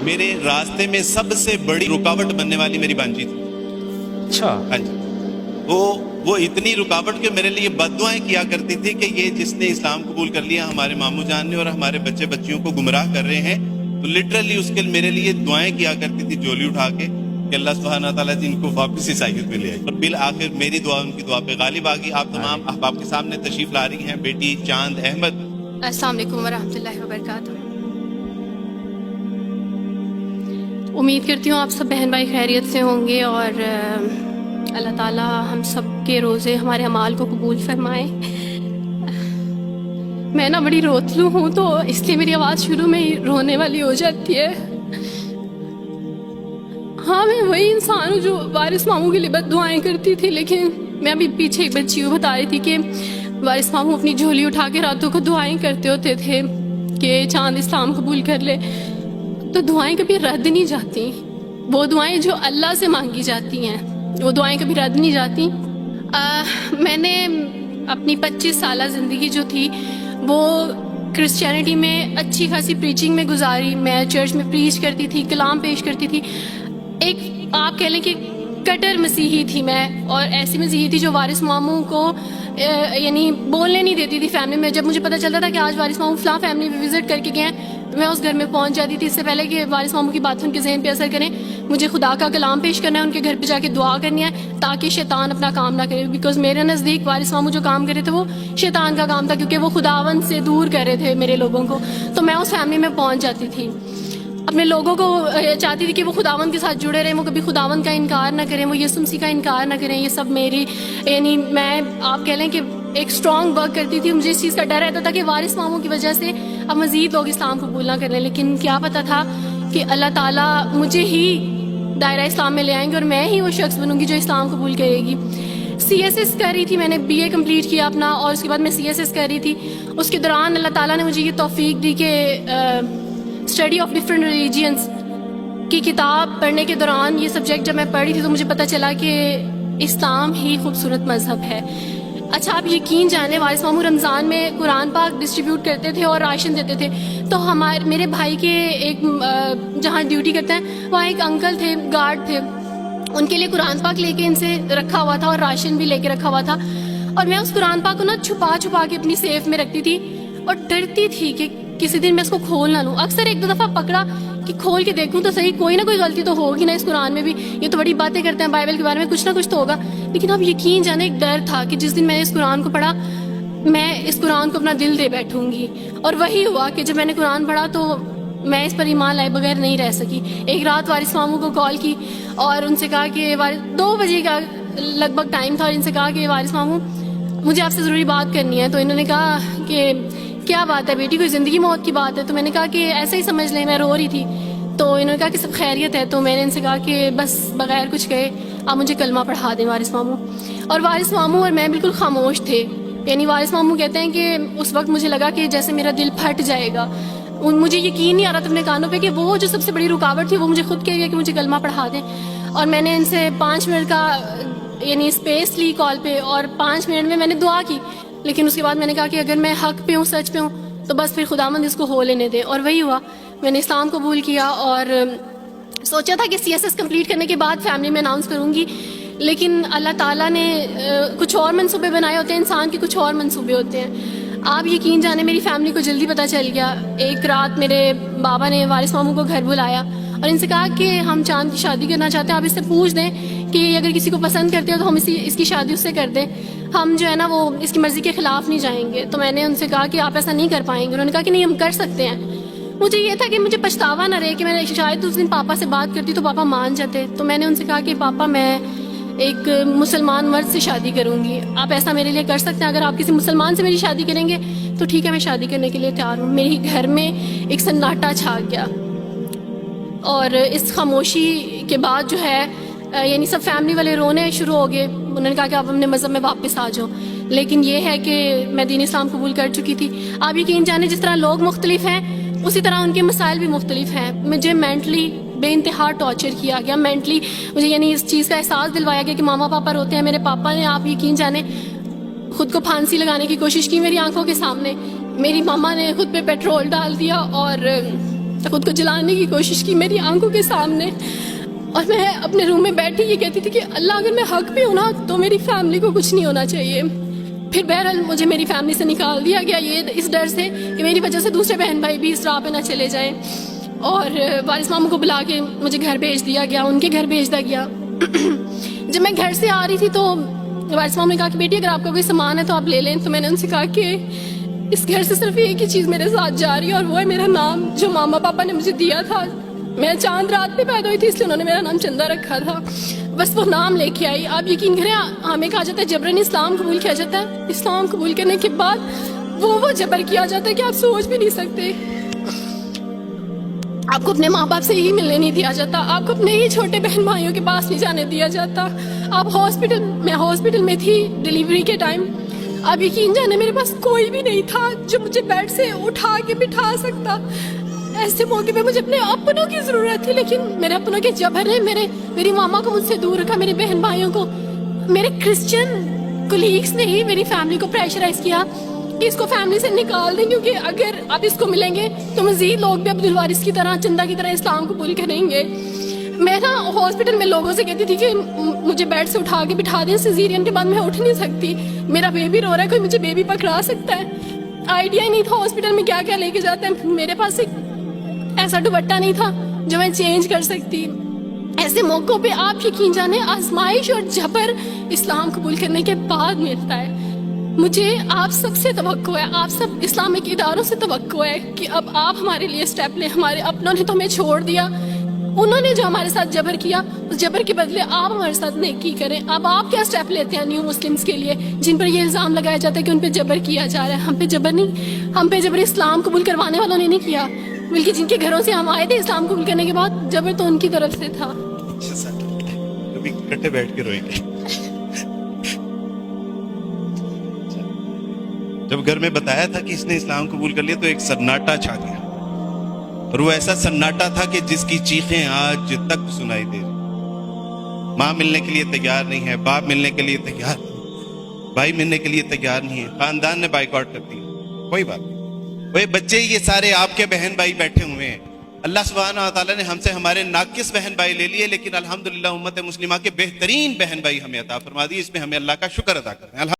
میرے راستے میں سب سے بڑی رکاوٹ بننے والی میری بانجی تھی. اچھا. ہاں جی. وہ اتنی رکاوٹ کہ میرے لیے بد دعائیں کیا کرتی تھی کہ یہ جس نے اسلام قبول کر لیا ہمارے ماموں جان نے اور ہمارے بچے بچیوں کو گمراہ کر رہے ہیں, تو لٹرلی اس کے میرے لیے دعائیں کیا کرتی تھی جولی اٹھا کے کہ اللہ سبحانہ تعالیٰ جی ان کو واپس عیسائیت میں لے آئے. اور بالآخر میری دعا ان کی دعا پہ غالب آ گئی. آپ تمام احباب کے سامنے تشریف لا رہی ہیں بیٹی چاند احمد. السلام علیکم ورحمۃ اللہ وبرکاتہ. امید کرتی ہوں آپ سب بہن بھائی خیریت سے ہوں گے اور اللہ تعالیٰ ہم سب کے روزے ہمارے اعمال کو قبول فرمائے. میں نا بڑی روتلو ہوں تو اس لیے میری آواز شروع میں ہی رونے والی ہو جاتی ہے. ہاں میں وہی انسان ہوں جو وارث ماموں کے لیے بد دعائیں کرتی تھی, لیکن میں ابھی پیچھے ایک بچی کو بتا رہی تھی کہ وارث ماموں اپنی جھولی اٹھا کے راتوں کو دعائیں کرتے ہوتے تھے کہ چاند اسلام قبول کر لے. تو دعائیں کبھی رد نہیں جاتی, وہ دعائیں جو اللہ سے مانگی جاتی ہیں وہ دعائیں کبھی رد نہیں جاتی. میں نے اپنی 25 سالہ زندگی جو تھی وہ کرسچینٹی میں اچھی خاصی پریچنگ میں گزاری. میں چرچ میں پریچ کرتی تھی, کلام پیش کرتی تھی. ایک آپ کہہ لیں کہ کٹر مسیحی تھی میں, اور ایسی مسیحی تھی جو وارث ماموں کو یعنی بولنے نہیں دیتی تھی فیملی میں. جب مجھے پتہ چلتا تھا کہ آج وارث ماموں فلاں فیملی میں وزٹ کر کے گئے ہیں تو میں اس گھر میں پہنچ جاتی تھی. اس سے پہلے کہ وارث ماموں کی بات ان کے ذہن پہ اثر کریں, مجھے خدا کا کلام پیش کرنا ہے, ان کے گھر پہ جا کے دعا کرنی ہے تاکہ شیطان اپنا کام نہ کرے. بیکاز میرے نزدیک وارث ماموں جو کام کر رہے تھے وہ شیطان کا کام تھا, کیونکہ وہ خداوند سے دور کر رہے تھے میرے لوگوں کو. تو میں اس فیملی میں پہنچ جاتی تھی, اپنے لوگوں کو چاہتی تھی کہ وہ خداوند کے ساتھ جڑے رہیں, وہ کبھی خداوند کا انکار نہ کریں, وہ یسوع مسیح کا انکار نہ کریں. یہ سب میری یعنی میں آپ کہہ لیں کہ ایک اسٹرانگ ورک کرتی تھی. مجھے اس چیز کا ڈر رہتا تھا کہ وارث ماموں کی وجہ سے اب مزید لوگ اسلام قبول نہ کر لیں, لیکن کیا پتہ تھا کہ اللہ تعالیٰ مجھے ہی دائرہ اسلام میں لے آئیں گے اور میں ہی وہ شخص بنوں گی جو اسلام قبول کرے گی. CSS کر رہی تھی, میں نے BA کمپلیٹ کیا اپنا, اور اس کے بعد میں CSS کر رہی تھی. اس کے دوران اللہ تعالیٰ نے مجھے یہ توفیق دی کہ اسٹڈی آف ڈفرینٹ ریلیجینس کی کتاب پڑھنے کے دوران یہ سبجیکٹ جب میں پڑھ رہی تھی تو مجھے پتہ چلا کہ اسلام ہی خوبصورت مذہب ہے. اچھا آپ یقین جانیں وارث ماموں رمضان میں قرآن پاک ڈسٹریبیوٹ کرتے تھے اور راشن دیتے تھے. تو میرے بھائی کے ایک جہاں ڈیوٹی کرتے ہیں وہاں ایک انکل تھے, گارڈ تھے, ان کے لیے قرآن پاک لے کے ان سے رکھا ہوا تھا اور راشن بھی لے کے رکھا ہوا تھا. اور میں اس قرآن پاک کو نا چھپا کے اپنی سیف میں رکھتی تھی اور ڈرتی تھی کہ کسی دن میں اس کو کھول نہ لوں. اکثر ایک دو دفعہ پکڑا کہ کھول کے دیکھوں تو صحیح, کوئی نہ کوئی غلطی تو ہوگی نا اس قرآن میں بھی, یہ تو بڑی باتیں کرتے ہیں بائبل کے بارے میں, کچھ نہ کچھ تو ہوگا. لیکن اب یقین جانے ایک ڈر تھا کہ جس دن میں نے اس قرآن کو پڑھا میں اس قرآن کو اپنا دل دے بیٹھوں گی. اور وہی ہوا کہ جب میں نے قرآن پڑھا تو میں اس پر ایمان لائے بغیر نہیں رہ سکی. ایک رات وارث ماموں کو کال کی اور ان سے کہا کہ 2 بجے کا لگ بھگ ٹائم تھا, اور ان سے کہا کہ وارث ماموں مجھے آپ سے ضروری بات کرنی ہے. تو انہوں نے کہا کہ کیا بات ہے بیٹی, کوئی زندگی موت کی بات ہے؟ تو میں نے کہا کہ ایسا ہی سمجھ لیں, میں رو رہی تھی. تو انہوں نے کہا کہ سب خیریت ہے. تو میں نے ان سے کہا کہ بس بغیر کچھ کہے آپ مجھے کلمہ پڑھا دیں وارث ماموں. اور وارث ماموں اور میں بالکل خاموش تھے. یعنی وارث ماموں کہتے ہیں کہ اس وقت مجھے لگا کہ جیسے میرا دل پھٹ جائے گا. مجھے یقین نہیں آ رہا تھا اپنے کانوں پہ کہ وہ جو سب سے بڑی رکاوٹ تھی وہ مجھے خود کہہ گیا کہ مجھے کلمہ پڑھا دیں. اور میں نے ان سے 5 منٹ کا یعنی اسپیس لی کال پہ, اور 5 منٹ میں نے دعا کی. لیکن اس کے بعد میں نے کہا کہ اگر میں حق پہ ہوں, سچ پہ ہوں, تو بس پھر خداوند اس کو ہو لینے دے. اور وہی ہوا, میں نے اسلام قبول کیا اور سوچا تھا کہ CSS کمپلیٹ کرنے کے بعد فیملی میں اناؤنس کروں گی. لیکن اللہ تعالیٰ نے کچھ اور منصوبے بنائے ہوتے ہیں, انسان کے کچھ اور منصوبے ہوتے ہیں. آپ یقین جانے میری فیملی کو جلدی پتہ چل گیا. ایک رات میرے بابا نے وارث ماموں کو گھر بلایا اور ان سے کہا کہ ہم چاند کی شادی کرنا چاہتے ہیں, آپ اس سے پوچھ دیں کہ اگر کسی کو پسند کرتے ہو تو ہم اس کی شادی اس سے کر دیں, ہم جو ہے نا وہ اس کی مرضی کے خلاف نہیں جائیں گے. تو میں نے ان سے کہا کہ آپ ایسا نہیں کر پائیں گے. انہوں نے کہا کہ نہیں ہم کر سکتے ہیں. مجھے یہ تھا کہ مجھے پچھتاوا نہ رہے کہ میں نے شاید اس دن پاپا سے بات کرتی تو پاپا مان جاتے. تو میں نے ان سے کہا کہ پاپا میں ایک مسلمان مرد سے شادی کروں گی, آپ ایسا میرے لیے کر سکتے ہیں؟ اگر آپ کسی مسلمان سے میری شادی کریں گے تو ٹھیک ہے, میں شادی کرنے کے لیے تیار ہوں. میری گھر میں ایک سناٹا چھا گیا, اور اس خاموشی کے بعد جو ہے یعنی سب فیملی والے رونے شروع ہو گئے. انہوں نے کہا کہ آپ اپنے مذہب میں واپس آ جاؤ. لیکن یہ ہے کہ میں دین اسلام قبول کر چکی تھی. آپ یقین جانیں جس طرح لوگ مختلف ہیں اسی طرح ان کے مسائل بھی مختلف ہیں. مجھے مینٹلی بے انتہا ٹارچر کیا گیا. مینٹلی مجھے یعنی اس چیز کا احساس دلوایا گیا کہ ماما پاپا روتے ہیں. میرے پاپا نے آپ یقین جانیں خود کو پھانسی لگانے کی کوشش کی میری آنکھوں کے سامنے. میری ماما نے خود پہ پیٹرول ڈال دیا اور خود کو جلانے کی کوشش کی میری آنکھوں کے سامنے. اور میں اپنے روم میں بیٹھی یہ کہتی تھی کہ اللہ اگر میں حق بھی ہوں نا تو میری فیملی کو کچھ نہیں ہونا چاہیے. پھر بہرحال مجھے میری فیملی سے نکال دیا گیا یہ اس ڈر سے کہ میری وجہ سے دوسرے بہن بھائی بھی اس راہ پہ نہ چلے جائیں. اور وارث ماموں کو بلا کے مجھے گھر بھیج دیا گیا, ان کے گھر بھیج دیا گیا. جب میں گھر سے آ رہی تھی تو وارث ماموں نے کہا کہ بیٹی اگر آپ کا کوئی سامان ہے تو آپ لے لیں. تو میں نے ان سے کہا کہ اس گھر سے صرف ایک ہی چیز میرے ساتھ جا رہی ہے اور وہ ہے میرا نام جو ماما پاپا نے مجھے دیا تھا. میں چاند رات پہ پیدا ہوئی تھی اس لیے انہوں نے میرا نام چندہ رکھا تھا. بس وہ نام لے کے آئی. آپ یقین کریں ہمیں کہا جاتا ہے جبرن اسلام قبول کیا جاتا ہے. اسلام قبول کرنے کے بعد وہ جبر کیا جاتا ہے کہ آپ سوچ بھی نہیں سکتے. آپ کو اپنے ماں باپ سے ہی ملنے نہیں دیا جاتا, آپ کو اپنے ہی چھوٹے بہن بھائیوں کے پاس نہیں جانے دیا جاتا. آپ میں ہاسپٹل میں تھی ڈیلیوری کے ٹائم. آپ یقین جانے میرے پاس کوئی بھی نہیں تھا جو مجھے بیڈ سے اٹھا کے بٹھا سکتا. ایسے موقع پہ مجھے اپنے اپنوں کی ضرورت تھی, لیکن میرے اپنوں کے جبر نے میری ماما کو مجھ سے دور رکھا. میرے بہن بھائیوں کو, میرے کرسچن کولیگس نے ہی میری فیملی کو پریشرائز کیا کہ اس کو فیملی سے نکال دیں, کیونکہ اگر آپ اس کو ملیں گے تو مزید لوگ بھی عبدالوارث کی طرح چندہ کی طرح اسلام قبول کریں گے. میں نا ہاسپٹل میں لوگوں سے کہتی تھی کہ مجھے بیڈ سے اٹھا کے بٹھا دیں, سیزیرین کے بعد میں اٹھ نہیں سکتی, میرا بیبی رو رہا ہے, کوئی مجھے بیبی پکڑا سکتا ہے. آئیڈیا ہی نہیں تھا ہاسپٹل میں کیا کیا لے کے جاتے ہیں. میرے پاس ایک ایسا دوپٹہ نہیں تھا جو میں چینج کر سکتی. ایسے موقعوں پہ آپ یقین جانے آزمائش اور جبر اسلام قبول کرنے کے بعد ملتا ہے. مجھے آپ سب سے توقع ہے, آپ سب اسلامک اداروں سے توقع ہے کہ اب آپ ہمارے لیے اسٹیپ لیں. ہمارے اپنوں نے تو ہمیں چھوڑ دیا, انہوں نے جو ہمارے ساتھ جبر کیا اس جبر کے بدلے آپ ہمارے ساتھ نیکی کریں. اب آپ کیا اسٹیپ لیتے ہیں نیو مسلمس کے لیے جن پر یہ الزام لگایا جاتا ہے کہ ان پہ جبر کیا جا رہا ہے. ہم پہ جبر نہیں, ہم پہ جبر اسلام قبول کروانے والوں نے نہیں کیا, بلکہ جن کے گھروں سے ہم آئے تھے اسلام قبول کرنے کے بعد جبر تو ان کی طرف سے تھا. کبھی اکٹھے بیٹھ کے روئیں گے. جب گھر میں بتایا تھا کہ اس نے اسلام قبول کر لیا تو ایک سناٹا چھا گیا, اور وہ ایسا سناٹا تھا کہ جس کی چیخیں آج تک سنائی دے رہی. ماں ملنے کے لیے تیار نہیں ہے, باپ ملنے کے لیے تیار نہیں, بھائی ملنے کے لیے تیار نہیں ہے, خاندان نے بائیکاٹ کر دیا. کوئی بات نہیں, وہ بچے یہ سارے آپ کے بہن بھائی بیٹھے ہوئے ہیں. اللہ سبحانہ و تعالیٰ نے ہم سے ہمارے ناقص بہن بھائی لے لیے, لیکن الحمدللہ امت مسلمہ کے بہترین بہن بھائی ہمیں عطا فرما دی. اس میں ہمیں اللہ کا شکر ادا کرنا ہے.